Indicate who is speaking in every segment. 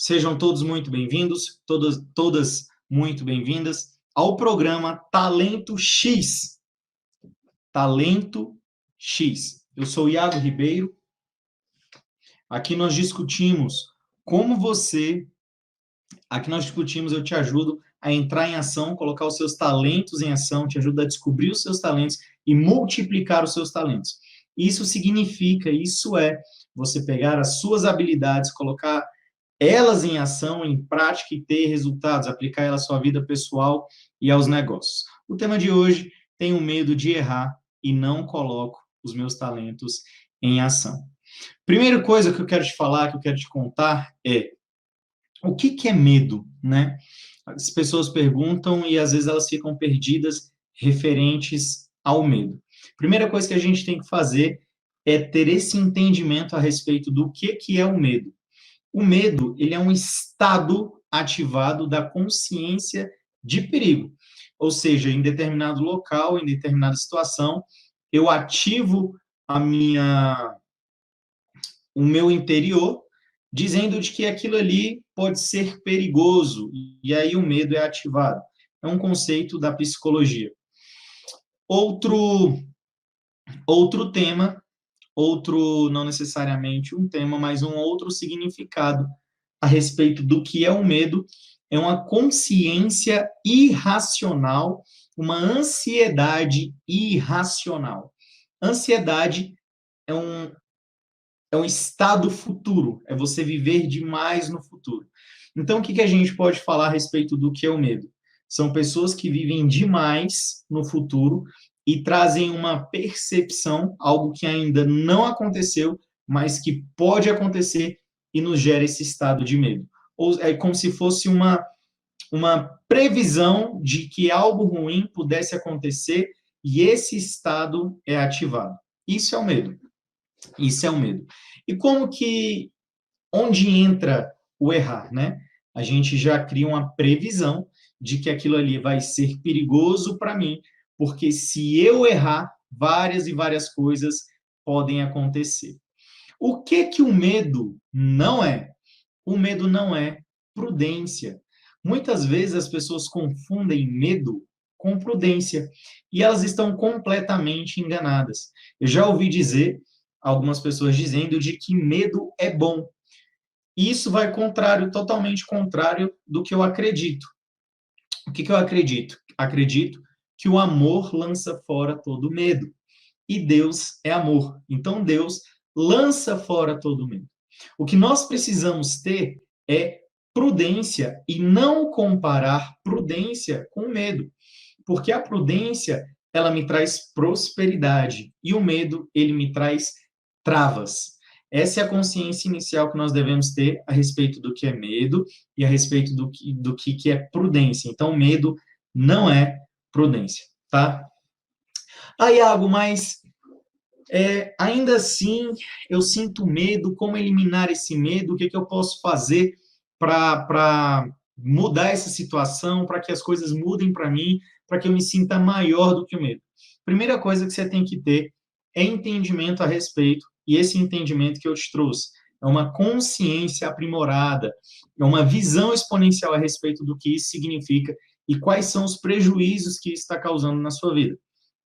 Speaker 1: Sejam todos muito bem-vindos, todas muito bem-vindas ao programa Talento X. Talento X. Eu sou Iago Ribeiro. Aqui nós discutimos eu te ajudo a entrar em ação, colocar os seus talentos em ação, te ajudo a descobrir os seus talentos e multiplicar os seus talentos. Isso é você pegar as suas habilidades, colocar elas em ação, em prática e ter resultados, aplicar ela à sua vida pessoal e aos negócios. O tema de hoje, tenho medo de errar e não coloco os meus talentos em ação. Primeira coisa que eu quero te falar, que eu quero te contar é o que é medo, né? As pessoas perguntam e às vezes elas ficam perdidas referentes ao medo. Primeira coisa que a gente tem que fazer é ter esse entendimento a respeito do que é o medo. O medo, ele é um estado ativado da consciência de perigo. Ou seja, em determinado local, em determinada situação, eu ativo o meu interior, dizendo de que aquilo ali pode ser perigoso, e aí o medo é ativado. É um conceito da psicologia. Outro tema, não necessariamente um tema, mas um outro significado a respeito do que é o medo, é uma consciência irracional, uma ansiedade irracional. Ansiedade é um estado futuro, é você viver demais no futuro. Então, o que a gente pode falar a respeito do que é o medo? São pessoas que vivem demais no futuro e trazem uma percepção, algo que ainda não aconteceu, mas que pode acontecer e nos gera esse estado de medo. Ou é como se fosse uma previsão de que algo ruim pudesse acontecer e esse estado é ativado. Isso é o medo. Isso é o medo. E onde entra o errar, né? A gente já cria uma previsão de que aquilo ali vai ser perigoso para mim, porque se eu errar, várias e várias coisas podem acontecer. O que o medo não é? O medo não é prudência. Muitas vezes as pessoas confundem medo com prudência e elas estão completamente enganadas. Eu já ouvi dizer, algumas pessoas dizendo de que medo é bom. Isso vai totalmente contrário do que eu acredito. O que eu acredito? Acredito que o amor lança fora todo medo. E Deus é amor. Então Deus lança fora todo medo. O que nós precisamos ter é prudência e não comparar prudência com medo. Porque a prudência, ela me traz prosperidade e o medo, ele me traz travas. Essa é a consciência inicial que nós devemos ter a respeito do que é medo e a respeito do que é prudência. Então, medo não é prudência, tá? Iago, mas ainda assim eu sinto medo. Como eliminar esse medo? O que eu posso fazer para mudar essa situação, para que as coisas mudem para mim, para que eu me sinta maior do que o medo? Primeira coisa que você tem que ter é entendimento a respeito, e esse entendimento que eu te trouxe é uma consciência aprimorada, é uma visão exponencial a respeito do que isso significa e quais são os prejuízos que isso está causando na sua vida.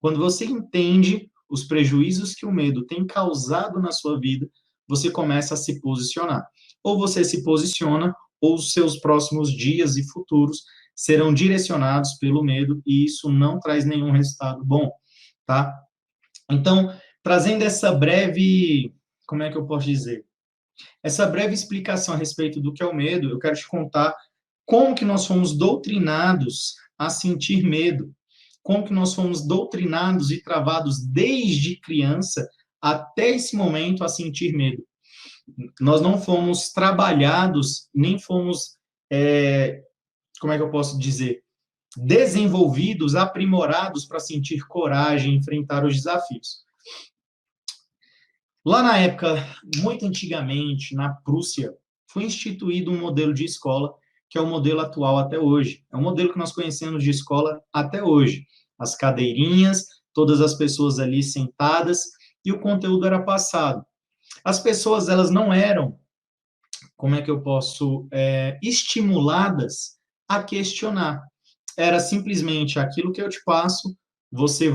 Speaker 1: Quando você entende os prejuízos que o medo tem causado na sua vida, você começa a se posicionar. Ou você se posiciona, ou os seus próximos dias e futuros serão direcionados pelo medo, e isso não traz nenhum resultado bom, tá? Então, trazendo essa breve, como é que eu posso dizer? Essa breve explicação a respeito do que é o medo, eu quero te contar como que nós fomos doutrinados a sentir medo, como que nós fomos doutrinados e travados desde criança até esse momento a sentir medo. Nós não fomos trabalhados, nem fomos, como é que eu posso dizer, desenvolvidos, aprimorados para sentir coragem, enfrentar os desafios. Lá na época, muito antigamente, na Prússia, foi instituído um modelo de escola que é o modelo atual até hoje. É um modelo que nós conhecemos de escola até hoje. As cadeirinhas, todas as pessoas ali sentadas, e o conteúdo era passado. As pessoas, elas não eram como é que eu posso, estimuladas a questionar. Era simplesmente aquilo que eu te passo, você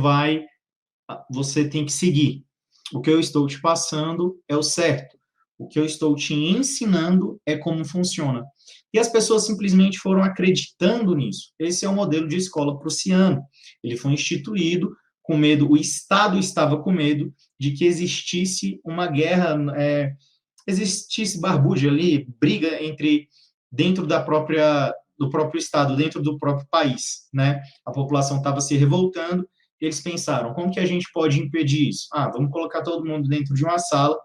Speaker 1: tem que seguir. O que eu estou te passando é o certo. O que eu estou te ensinando é como funciona. E as pessoas simplesmente foram acreditando nisso. Esse é o modelo de escola prussiano. Ele foi instituído com medo, o Estado estava com medo de que existisse uma guerra, existisse barbuja ali, briga dentro do próprio Estado, dentro do próprio país, né? A população estava se revoltando, e eles pensaram, como que a gente pode impedir isso? Vamos colocar todo mundo dentro de uma sala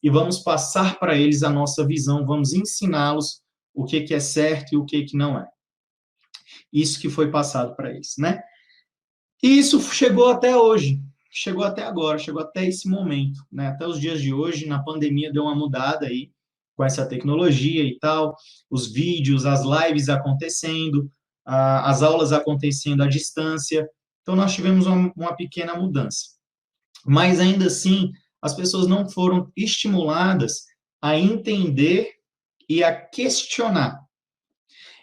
Speaker 1: e vamos passar para eles a nossa visão, vamos ensiná-los o que é certo e o que não é. Isso que foi passado para eles, né? E isso chegou até hoje, chegou até agora, chegou até esse momento, né? Até os dias de hoje, na pandemia, deu uma mudada aí com essa tecnologia e tal, os vídeos, as lives acontecendo, as aulas acontecendo à distância. Então, nós tivemos uma pequena mudança. Mas, ainda assim, as pessoas não foram estimuladas a entender e a questionar.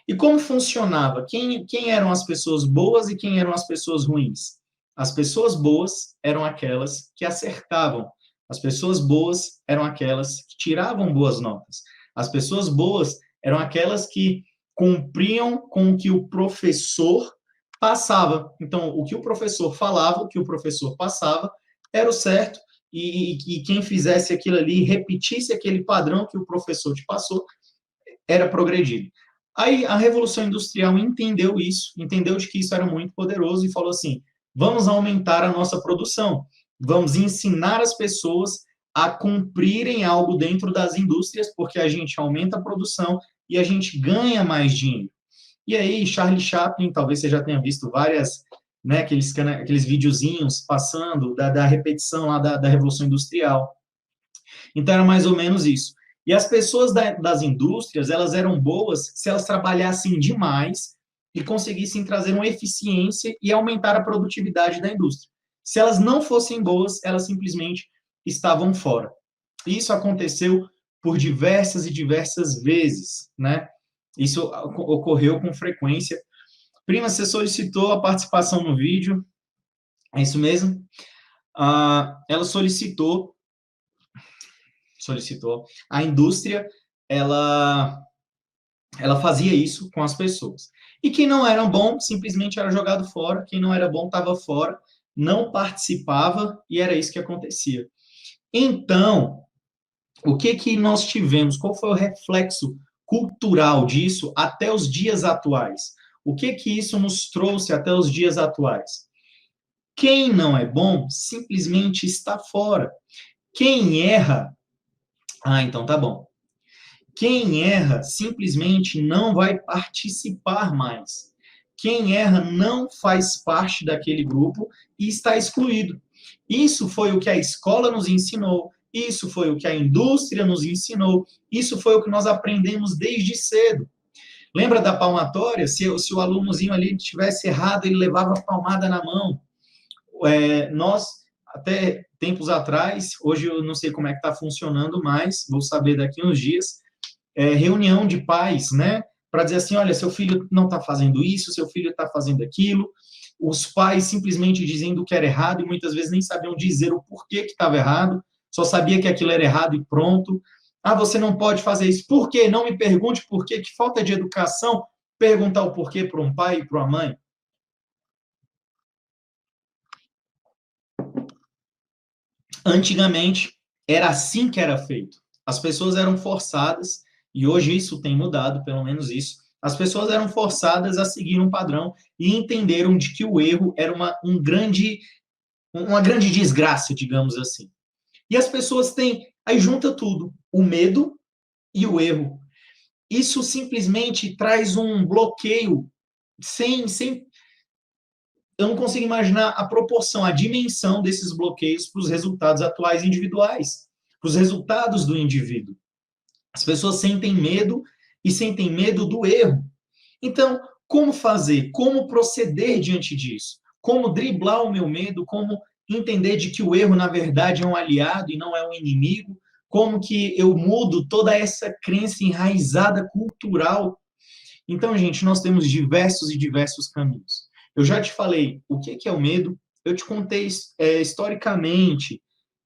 Speaker 1: E como funcionava? Quem eram as pessoas boas e quem eram as pessoas ruins? As pessoas boas eram aquelas que acertavam. As pessoas boas eram aquelas que tiravam boas notas. As pessoas boas eram aquelas que cumpriam com o que o professor passava. Então, o que o professor falava, o que o professor passava, era o certo, e quem fizesse aquilo ali, repetisse aquele padrão que o professor te passou, era progredido. Aí a Revolução Industrial entendeu isso, entendeu de que isso era muito poderoso e falou assim, vamos aumentar a nossa produção, vamos ensinar as pessoas a cumprirem algo dentro das indústrias, porque a gente aumenta a produção e a gente ganha mais dinheiro. E aí, Charlie Chaplin, talvez você já tenha visto várias, né, aqueles videozinhos passando da repetição lá da Revolução Industrial. Então, era mais ou menos isso. E as pessoas das indústrias, elas eram boas se elas trabalhassem demais e conseguissem trazer uma eficiência e aumentar a produtividade da indústria. Se elas não fossem boas, elas simplesmente estavam fora. Isso aconteceu por diversas e diversas vezes, né? Isso ocorreu com frequência. Prima, você solicitou a participação no vídeo, é isso mesmo? Ela solicitou, a indústria, ela fazia isso com as pessoas. E quem não era bom, simplesmente era jogado fora, quem não era bom estava fora, não participava, e era isso que acontecia. Então, o que nós tivemos? Qual foi o reflexo cultural disso até os dias atuais? O que isso nos trouxe até os dias atuais? Quem não é bom, simplesmente está fora. Quem erra, então tá bom. Quem erra simplesmente não vai participar mais. Quem erra não faz parte daquele grupo e está excluído. Isso foi o que a escola nos ensinou, isso foi o que a indústria nos ensinou, isso foi o que nós aprendemos desde cedo. Lembra da palmatória? Se o alunozinho ali tivesse errado, ele levava a palmada na mão. Nós, até tempos atrás, hoje eu não sei como é que está funcionando mais, vou saber daqui uns dias, reunião de pais, né? Para dizer assim, olha, seu filho não está fazendo isso, seu filho está fazendo aquilo. Os pais simplesmente dizendo que era errado e muitas vezes nem sabiam dizer o porquê que estava errado, só sabia que aquilo era errado e pronto. Você não pode fazer isso. Por quê? Não me pergunte por quê, que falta de educação perguntar o porquê para um pai e para uma mãe. Antigamente, era assim que era feito. As pessoas eram forçadas, e hoje isso tem mudado, pelo menos isso, as pessoas eram forçadas a seguir um padrão e entenderam de que o erro era uma grande desgraça, digamos assim. E as pessoas têm, aí junta tudo, o medo e o erro. Isso simplesmente traz um bloqueio sem eu não consigo imaginar a proporção, a dimensão desses bloqueios para os resultados atuais individuais, para os resultados do indivíduo. As pessoas sentem medo e sentem medo do erro. Então, como fazer? Como proceder diante disso? Como driblar o meu medo? Como entender de que o erro, na verdade, é um aliado e não é um inimigo? como que eu mudo toda essa crença enraizada cultural. Então, gente, nós temos diversos e diversos caminhos. Eu já te falei o que é o medo, eu te contei historicamente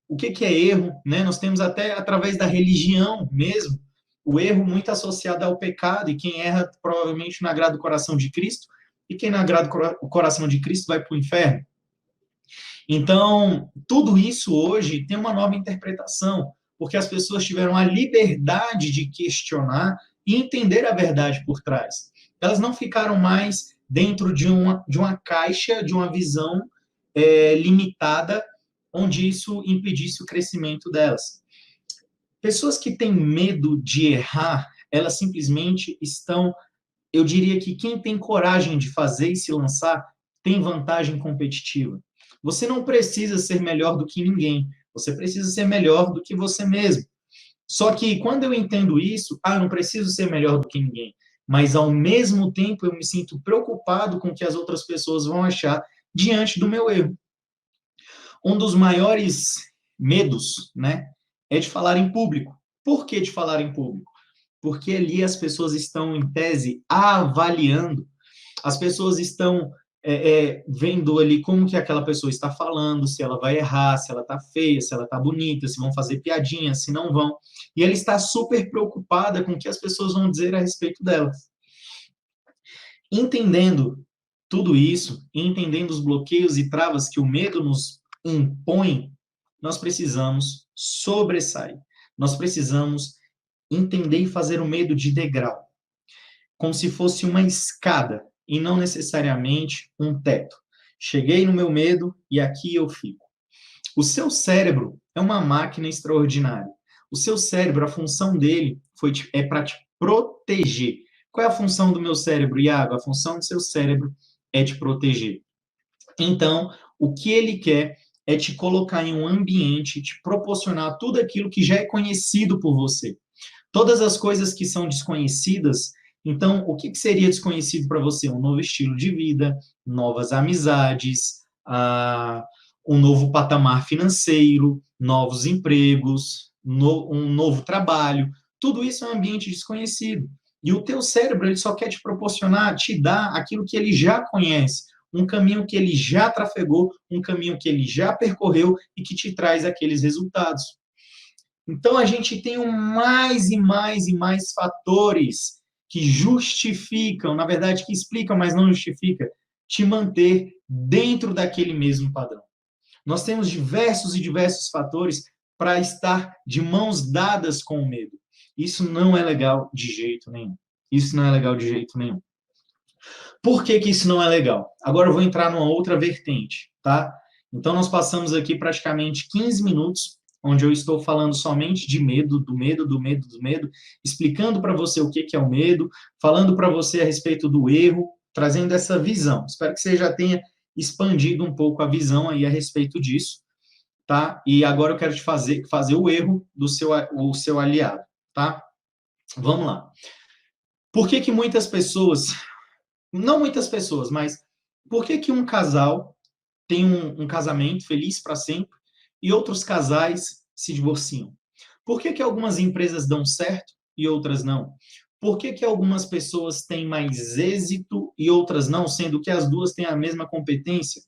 Speaker 1: o que é erro, né? Nós temos até através da religião mesmo, o erro muito associado ao pecado, e quem erra provavelmente não agrada o coração de Cristo, e quem não agrada o coração de Cristo vai para o inferno. Então, tudo isso hoje tem uma nova interpretação, porque as pessoas tiveram a liberdade de questionar e entender a verdade por trás. Elas não ficaram mais dentro de uma caixa, de uma visão limitada, onde isso impedisse o crescimento delas. Pessoas que têm medo de errar, elas simplesmente estão, eu diria que quem tem coragem de fazer e se lançar tem vantagem competitiva. Você não precisa ser melhor do que ninguém, você precisa ser melhor do que você mesmo. Só que quando eu entendo isso, eu não preciso ser melhor do que ninguém, mas ao mesmo tempo eu me sinto preocupado com o que as outras pessoas vão achar diante do meu erro. Um dos maiores medos, né, é de falar em público. Por que de falar em público? Porque ali as pessoas estão, em tese, avaliando, as pessoas estão vendo ali como que aquela pessoa está falando, se ela vai errar, se ela está feia, se ela está bonita, se vão fazer piadinha, se não vão. E ela está super preocupada com o que as pessoas vão dizer a respeito dela. Entendendo tudo isso, entendendo os bloqueios e travas que o medo nos impõe, nós precisamos sobressair. Nós precisamos entender e fazer o medo de degrau, como se fosse uma escada e não necessariamente um teto. Cheguei no meu medo e aqui eu fico. O seu cérebro é uma máquina extraordinária. O seu cérebro, a função dele é para te proteger. Qual é a função do meu cérebro, Iago? A função do seu cérebro é te proteger. Então, o que ele quer é te colocar em um ambiente, te proporcionar tudo aquilo que já é conhecido por você. Todas as coisas que são desconhecidas, então, o que seria desconhecido para você? Um novo estilo de vida, novas amizades, um novo patamar financeiro, novos empregos, um novo trabalho. Tudo isso é um ambiente desconhecido. E o teu cérebro, ele só quer te proporcionar, te dar aquilo que ele já conhece, um caminho que ele já trafegou, um caminho que ele já percorreu e que te traz aqueles resultados. Então, a gente tem mais e mais e mais fatores que justificam, na verdade, que explicam, mas não justifica, te manter dentro daquele mesmo padrão. Nós temos diversos e diversos fatores para estar de mãos dadas com o medo. Isso não é legal de jeito nenhum. Isso não é legal de jeito nenhum. Por que isso não é legal? Agora eu vou entrar numa outra vertente, tá? Então, nós passamos aqui praticamente 15 minutos onde eu estou falando somente de medo, do medo, do medo, do medo, explicando para você o que é o medo, falando para você a respeito do erro, trazendo essa visão. Espero que você já tenha expandido um pouco a visão aí a respeito disso, tá? E agora eu quero te fazer o erro do seu aliado, tá? Vamos lá. Por que muitas pessoas, não muitas pessoas, mas por que um casal tem um casamento feliz para sempre e outros casais se divorciam? Por que algumas empresas dão certo e outras não? Por que algumas pessoas têm mais êxito e outras não, sendo que as duas têm a mesma competência?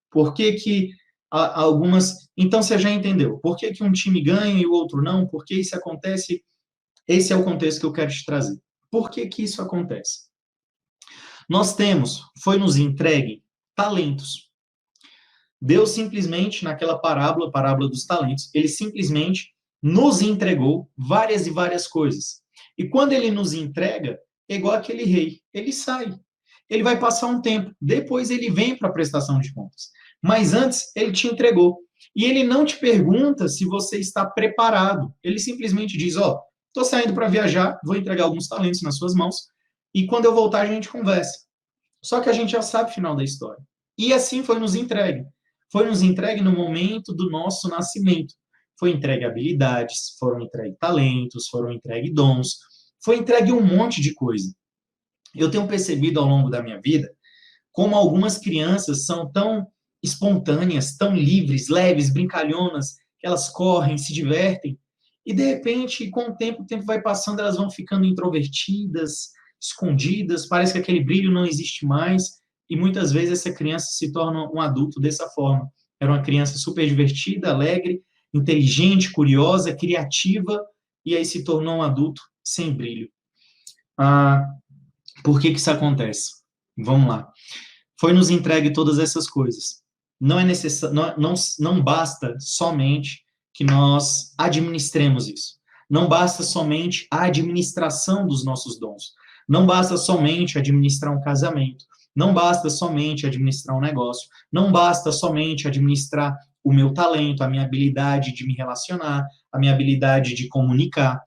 Speaker 1: Por que algumas... Então, você já entendeu. Por que um time ganha e o outro não? Por que isso acontece? Esse é o contexto que eu quero te trazer. Por que isso acontece? Nós temos, foi nos entregue talentos. Deus simplesmente, naquela parábola dos talentos, ele simplesmente nos entregou várias e várias coisas. E quando ele nos entrega, é igual aquele rei, ele sai. Ele vai passar um tempo, depois ele vem para a prestação de contas. Mas antes, ele te entregou. E ele não te pergunta se você está preparado. Ele simplesmente diz, estou saindo para viajar, vou entregar alguns talentos nas suas mãos, e quando eu voltar a gente conversa. Só que a gente já sabe o final da história. E assim foi nos entregue. Foi nos entregue no momento do nosso nascimento. Foi entregue habilidades, foram entregue talentos, foram entregue dons, foi entregue um monte de coisa. Eu tenho percebido ao longo da minha vida como algumas crianças são tão espontâneas, tão livres, leves, brincalhonas, que elas correm, se divertem. E, de repente, com o tempo vai passando, elas vão ficando introvertidas, escondidas, parece que aquele brilho não existe mais, e muitas vezes essa criança se torna um adulto dessa forma. Era uma criança super divertida, alegre, inteligente, curiosa, criativa, e aí se tornou um adulto sem brilho. Por que isso acontece? Vamos lá. Foi nos entregue todas essas coisas. Não é necessário, não basta somente que nós administremos isso. Não basta somente a administração dos nossos dons. Não basta somente administrar um casamento. Não basta somente administrar um negócio. Não basta somente administrar o meu talento, a minha habilidade de me relacionar, a minha habilidade de comunicar.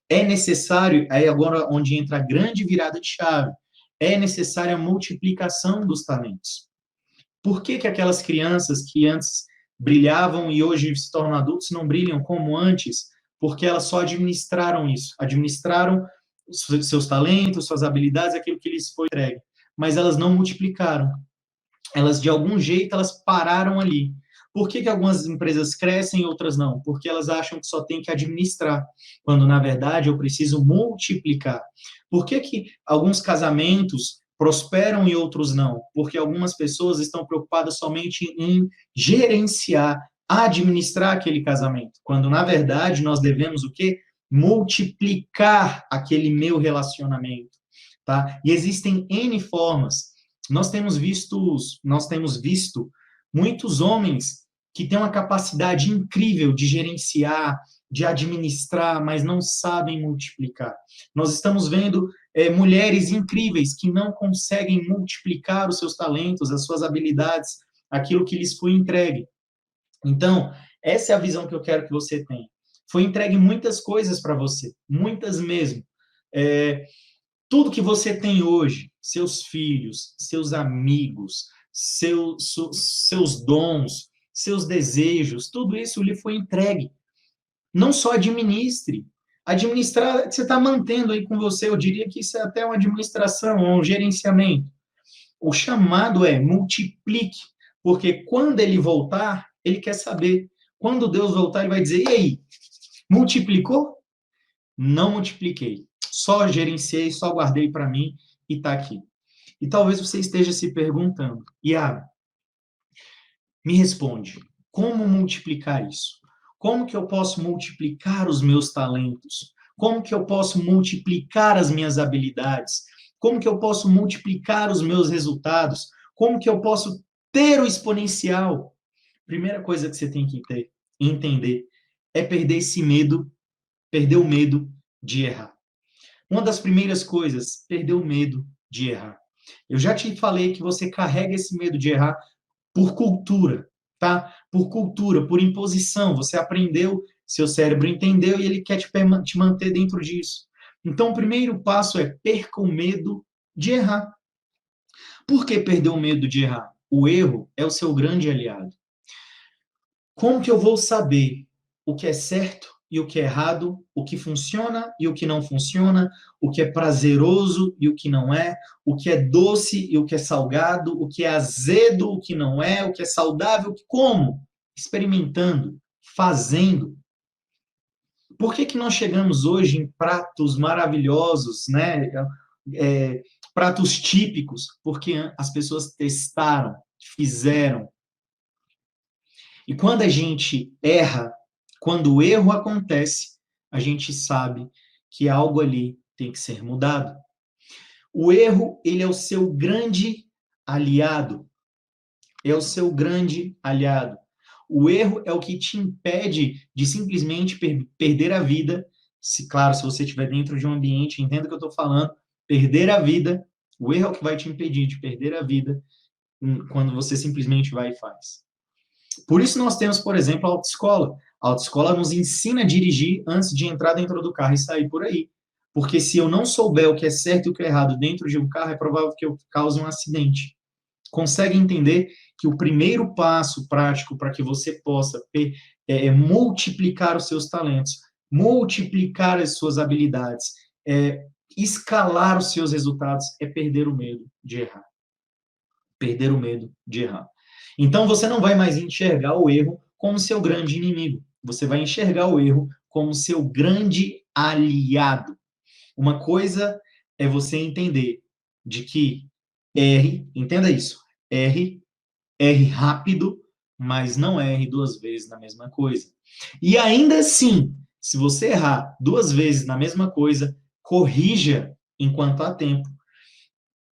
Speaker 1: É necessário, aí agora onde entra a grande virada de chave, é necessária a multiplicação dos talentos. Por que aquelas crianças que antes brilhavam e hoje se tornam adultos não brilham como antes? Porque elas só administraram isso, administraram seus talentos, suas habilidades, aquilo que lhes foi entregue, mas elas não multiplicaram. Elas, de algum jeito, elas pararam ali. Por que algumas empresas crescem e outras não? Porque elas acham que só tem que administrar, quando, na verdade, eu preciso multiplicar. Por que alguns casamentos prosperam e outros não? Porque algumas pessoas estão preocupadas somente em gerenciar, administrar aquele casamento, quando, na verdade, nós devemos o quê? Multiplicar aquele meu relacionamento, tá? E existem N formas. Nós temos visto muitos homens que têm uma capacidade incrível de gerenciar, de administrar, mas não sabem multiplicar. Nós estamos vendo mulheres incríveis que não conseguem multiplicar os seus talentos, as suas habilidades, aquilo que lhes foi entregue. Então, essa é a visão que eu quero que você tenha. Foi entregue muitas coisas para você, muitas mesmo. Tudo que você tem hoje, seus filhos, seus amigos, seus dons, seus desejos, tudo isso lhe foi entregue. Não só administre. Administrar, você está mantendo aí com você, eu diria que isso é até uma administração, um gerenciamento. O chamado é multiplique, porque quando ele voltar, ele quer saber. Quando Deus voltar, ele vai dizer, e aí, multiplicou? Não multipliquei. Só gerenciei, só guardei para mim e está aqui. E talvez você esteja se perguntando, Iago, me responde, como multiplicar isso? Como que eu posso multiplicar os meus talentos? Como que eu posso multiplicar as minhas habilidades? Como que eu posso multiplicar os meus resultados? Como que eu posso ter o exponencial? Primeira coisa que você tem que entender é perder esse medo, perder o medo de errar. Uma das primeiras coisas, perder o medo de errar. Eu já te falei que você carrega esse medo de errar por cultura, tá? Por cultura, por imposição. Você aprendeu, seu cérebro entendeu e ele quer te manter dentro disso. Então, o primeiro passo é perca o medo de errar. Por que perder o medo de errar? O erro é o seu grande aliado. Como que eu vou saber o que é certo e o que é errado, o que funciona e o que não funciona, o que é prazeroso e o que não é, o que é doce e o que é salgado, o que é azedo, o que não é, o que é saudável, como? Experimentando, fazendo. Por que nós chegamos hoje em pratos maravilhosos, né? Pratos típicos? Porque as pessoas testaram, fizeram. E quando a gente erra, quando o erro acontece, a gente sabe que algo ali tem que ser mudado. O erro, ele é o seu grande aliado. É o seu grande aliado. O erro é o que te impede de simplesmente perder a vida. Claro, se você estiver dentro de um ambiente, entenda o que eu estou falando, perder a vida, o erro é o que vai te impedir de perder a vida quando você simplesmente vai e faz. Por isso nós temos, por exemplo, a autoescola. A autoescola nos ensina a dirigir antes de entrar dentro do carro e sair por aí. Porque se eu não souber o que é certo e o que é errado dentro de um carro, é provável que eu cause um acidente. Consegue entender que o primeiro passo prático para que você possa multiplicar os seus talentos, multiplicar as suas habilidades, escalar os seus resultados, é perder o medo de errar. Perder o medo de errar. Então, você não vai mais enxergar o erro como seu grande inimigo. Você vai enxergar o erro como seu grande aliado. Uma coisa é você entender de que entenda isso, erre rápido, mas não erre duas vezes na mesma coisa. E ainda assim, se você errar duas vezes na mesma coisa, corrija enquanto há tempo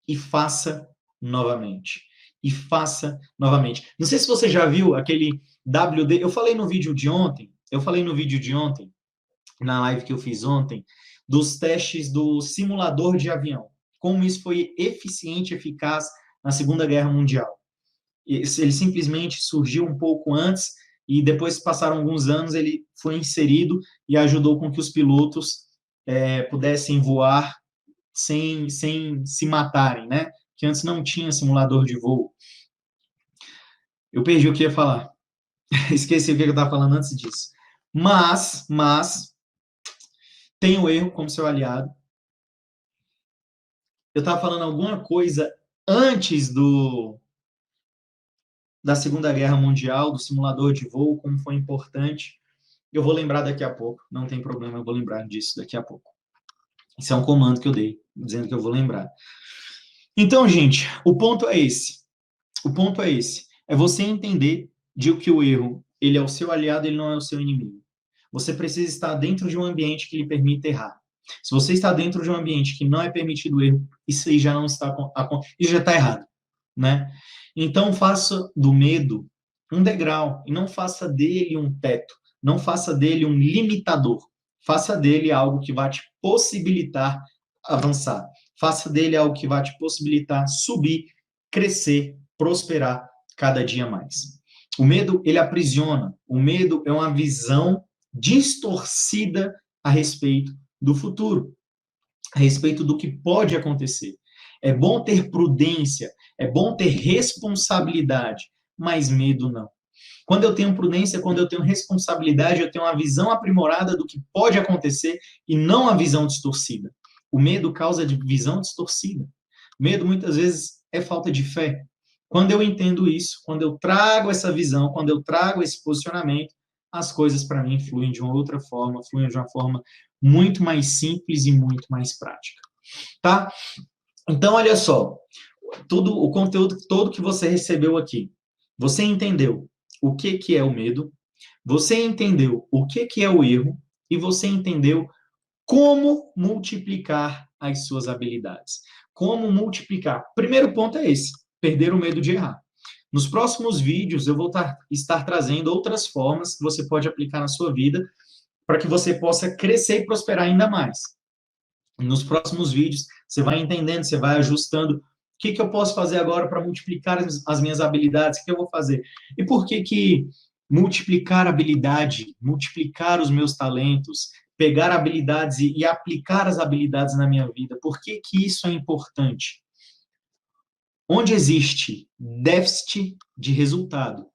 Speaker 1: e faça novamente. E faça novamente. Não sei se você já viu aquele WD. Eu falei no vídeo de ontem, na live que eu fiz ontem, dos testes do simulador de avião. Como isso foi eficiente e eficaz na Segunda Guerra Mundial. Ele simplesmente surgiu um pouco antes e depois passaram alguns anos, ele foi inserido e ajudou com que os pilotos pudessem voar sem se matarem, né? Que antes não tinha simulador de voo. Eu perdi o que ia falar. Esqueci o que eu estava falando antes disso. Mas tem o erro como seu aliado. Eu estava falando alguma coisa antes da Segunda Guerra Mundial, do simulador de voo, como foi importante. Eu vou lembrar daqui a pouco, não tem problema, eu vou lembrar disso daqui a pouco. Isso é um comando que eu dei, dizendo que eu vou lembrar. Então, gente, o ponto é esse. O ponto é esse. É você entender de que o erro, ele é o seu aliado, ele não é o seu inimigo. Você precisa estar dentro de um ambiente que lhe permita errar. Se você está dentro de um ambiente que não é permitido erro, isso aí já não está, isso já está errado, né? Então, faça do medo um degrau e não faça dele um teto, não faça dele um limitador. Faça dele algo que vai te possibilitar avançar. Faça dele algo que vai te possibilitar subir, crescer, prosperar cada dia mais. O medo, ele aprisiona. O medo é uma visão distorcida a respeito do futuro, a respeito do que pode acontecer. É bom ter prudência, é bom ter responsabilidade, mas medo não. Quando eu tenho prudência, quando eu tenho responsabilidade, eu tenho uma visão aprimorada do que pode acontecer e não a visão distorcida. O medo causa visão distorcida. Medo, muitas vezes, é falta de fé. Quando eu entendo isso, quando eu trago essa visão, quando eu trago esse posicionamento, as coisas para mim fluem de uma outra forma, fluem de uma forma muito mais simples e muito mais prática. Tá? Então, olha só, o conteúdo todo que você recebeu aqui, você entendeu o que é o medo, você entendeu o que é o erro e você entendeu como multiplicar as suas habilidades. Como multiplicar? Primeiro ponto é esse, perder o medo de errar. Nos próximos vídeos, eu vou estar trazendo outras formas que você pode aplicar na sua vida para que você possa crescer e prosperar ainda mais. Nos próximos vídeos, você vai entendendo, você vai ajustando o que eu posso fazer agora para multiplicar as minhas habilidades, o que eu vou fazer. E por que multiplicar habilidade, multiplicar os meus talentos, pegar habilidades e aplicar as habilidades na minha vida, por que isso é importante? Onde existe déficit de resultado,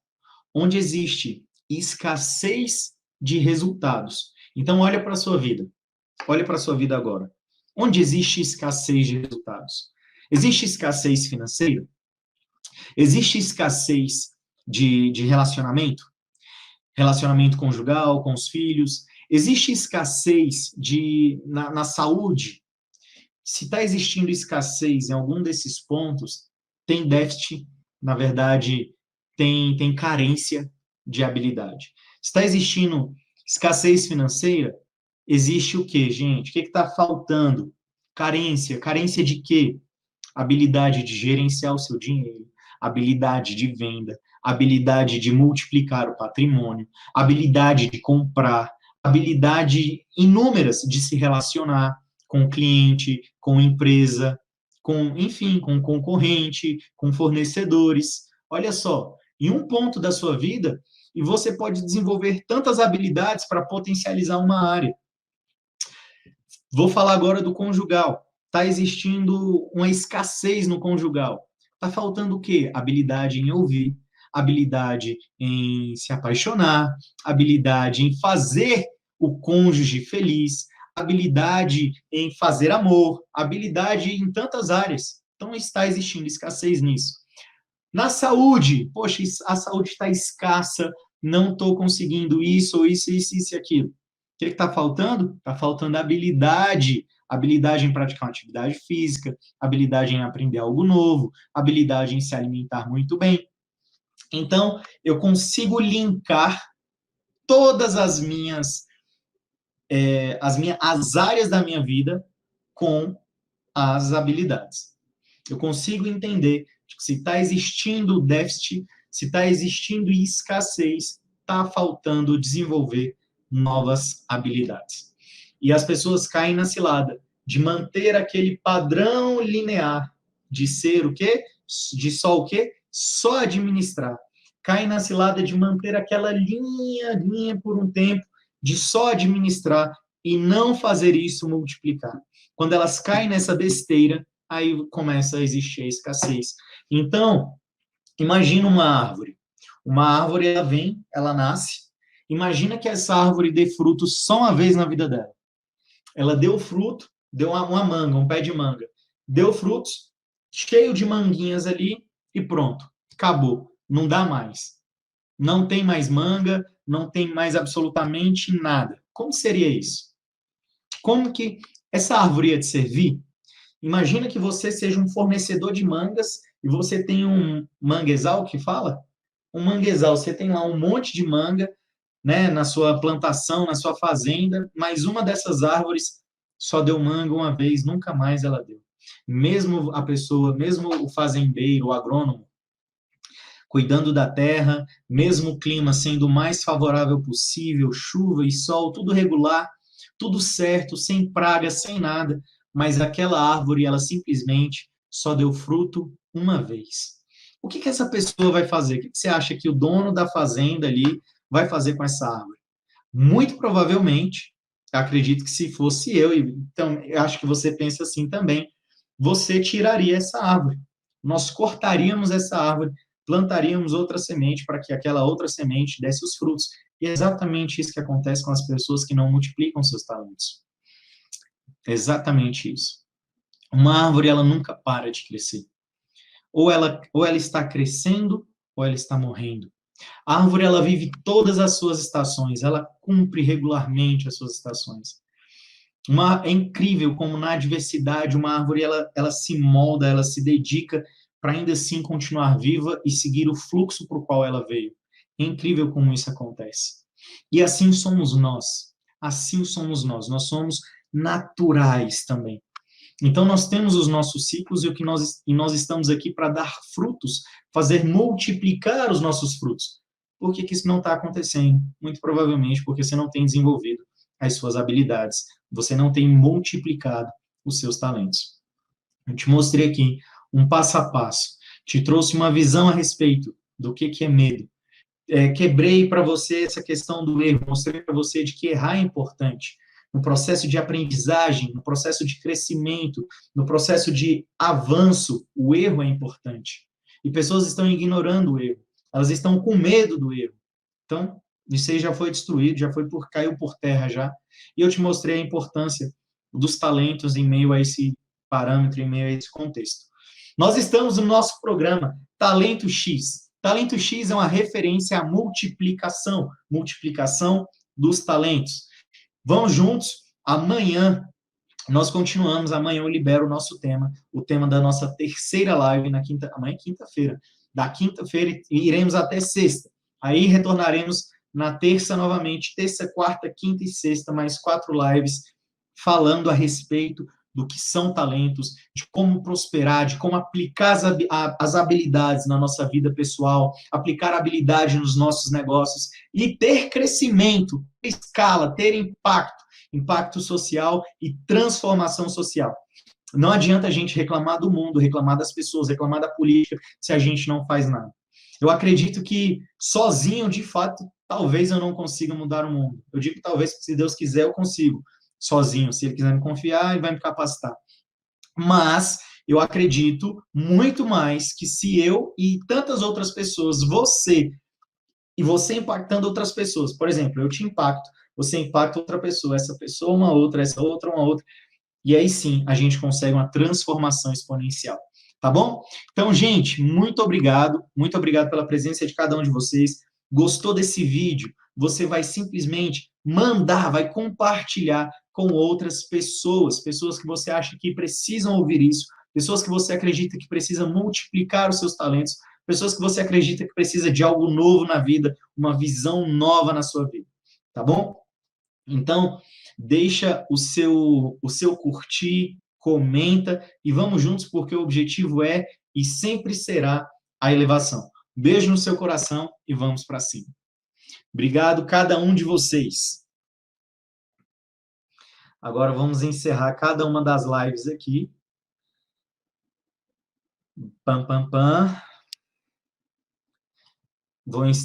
Speaker 1: onde existe escassez de resultados. Então, olha para a sua vida. Olha para a sua vida agora. Onde existe escassez de resultados? Existe escassez financeira? Existe escassez de relacionamento? Relacionamento conjugal, com os filhos? Existe escassez na saúde? Se está existindo escassez em algum desses pontos, tem déficit, na verdade, tem carência de habilidade. Se está existindo escassez financeira, existe o quê, gente? O que está faltando? Carência. Carência de quê? Habilidade de gerenciar o seu dinheiro, habilidade de venda, habilidade de multiplicar o patrimônio, habilidade de comprar, habilidade inúmeras de se relacionar com o cliente, com empresa, enfim, com concorrente, com fornecedores. Olha só, em um ponto da sua vida, e você pode desenvolver tantas habilidades para potencializar uma área. Vou falar agora do conjugal. Está existindo uma escassez no conjugal. Está faltando o quê? Habilidade em ouvir, habilidade em se apaixonar, habilidade em fazer o cônjuge feliz, habilidade em fazer amor, habilidade em tantas áreas. Então está existindo escassez nisso. Na saúde, poxa, a saúde está escassa, não estou conseguindo isso, ou isso e aquilo. que está faltando? Está faltando habilidade em praticar uma atividade física, habilidade em aprender algo novo, habilidade em se alimentar muito bem. Então, eu consigo linkar todas as áreas da minha vida com as habilidades. Eu consigo entender que se está existindo déficit, se está existindo escassez, está faltando desenvolver novas habilidades. E as pessoas caem na cilada de manter aquele padrão linear de ser o quê? De só o quê? Só administrar. Caem na cilada de manter aquela linha por um tempo, de só administrar e não fazer isso multiplicar. Quando elas caem nessa besteira, aí começa a existir a escassez. Então, imagina uma árvore. Uma árvore, ela vem, ela nasce. Imagina que essa árvore dê frutos só uma vez na vida dela. Ela deu fruto, deu uma manga, um pé de manga. Deu frutos, cheio de manguinhas ali, e pronto. Acabou. Não dá mais. Não tem mais manga, não tem mais absolutamente nada. Como seria isso? Como que essa árvore ia te servir? Imagina que você seja um fornecedor de mangas e você tem um manguezal que fala? Um manguezal, você tem lá um monte de manga, né, na sua plantação, na sua fazenda, mas uma dessas árvores só deu manga uma vez, nunca mais ela deu. Mesmo a pessoa, mesmo o fazendeiro, o agrônomo, cuidando da terra, mesmo o clima sendo o mais favorável possível, chuva e sol, tudo regular, tudo certo, sem praga, sem nada, mas aquela árvore, ela simplesmente só deu fruto uma vez. O que essa pessoa vai fazer? O que você acha que o dono da fazenda ali vai fazer com essa árvore? Muito provavelmente, acredito que se fosse eu, então eu acho que você pensa assim também, você tiraria essa árvore. Nós cortaríamos essa árvore, plantaríamos outra semente para que aquela outra semente desse os frutos. E é exatamente isso que acontece com as pessoas que não multiplicam seus talentos. Exatamente isso. Uma árvore, ela nunca para de crescer. Ou ela está crescendo, ou ela está morrendo. A árvore, ela vive todas as suas estações, ela cumpre regularmente as suas estações. É incrível como na adversidade uma árvore, ela se molda, ela se dedica para ainda assim continuar viva e seguir o fluxo para o qual ela veio. É incrível como isso acontece. E assim somos nós. Assim somos nós. Nós somos naturais também. Então, nós temos os nossos ciclos e nós estamos aqui para dar frutos, fazer multiplicar os nossos frutos. Por que isso não está acontecendo? Muito provavelmente porque você não tem desenvolvido as suas habilidades, você não tem multiplicado os seus talentos. Eu te mostrei aqui um passo a passo, te trouxe uma visão a respeito do que é medo. Quebrei para você essa questão do erro, mostrei para você de que errar é importante, no processo de aprendizagem, no processo de crescimento, no processo de avanço, o erro é importante. E pessoas estão ignorando o erro, elas estão com medo do erro. Então, isso aí já foi destruído, caiu por terra já. E eu te mostrei a importância dos talentos em meio a esse parâmetro, em meio a esse contexto. Nós estamos no nosso programa Talento X. Talento X é uma referência à multiplicação dos talentos. Vamos juntos. Amanhã nós continuamos. Amanhã eu libero o nosso tema, o tema da nossa terceira live na quinta. Amanhã é quinta-feira. Da quinta-feira iremos até sexta. Aí retornaremos na terça novamente, terça, quarta, quinta e sexta, mais 4 lives falando a respeito do que são talentos, de como prosperar, de como aplicar as habilidades na nossa vida pessoal, aplicar habilidade nos nossos negócios e ter crescimento, ter escala, ter impacto social e transformação social. Não adianta a gente reclamar do mundo, reclamar das pessoas, reclamar da política, se a gente não faz nada. Eu acredito que sozinho, de fato, talvez eu não consiga mudar o mundo. Eu digo talvez, se Deus quiser, eu consigo sozinho, se Ele quiser me confiar, Ele vai me capacitar. Mas eu acredito muito mais que se eu e tantas outras pessoas, você impactando outras pessoas, por exemplo, eu te impacto, você impacta outra pessoa, essa pessoa uma outra, essa outra uma outra, e aí sim a gente consegue uma transformação exponencial. Tá bom? Então, gente, muito obrigado pela presença de cada um de vocês. Gostou desse vídeo? Você vai simplesmente mandar, vai compartilhar com outras pessoas, pessoas que você acha que precisam ouvir isso, pessoas que você acredita que precisam multiplicar os seus talentos, pessoas que você acredita que precisa de algo novo na vida, uma visão nova na sua vida, tá bom? Então, deixa o seu curtir, comenta e vamos juntos porque o objetivo é e sempre será a elevação. Beijo no seu coração e vamos para cima. Obrigado cada um de vocês. Agora vamos encerrar cada uma das lives aqui. Pam, pam, pam.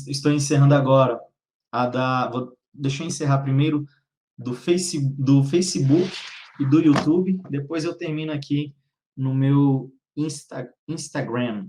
Speaker 1: Estou encerrando agora deixa eu encerrar primeiro do Facebook e do YouTube. Depois eu termino aqui no meu Instagram.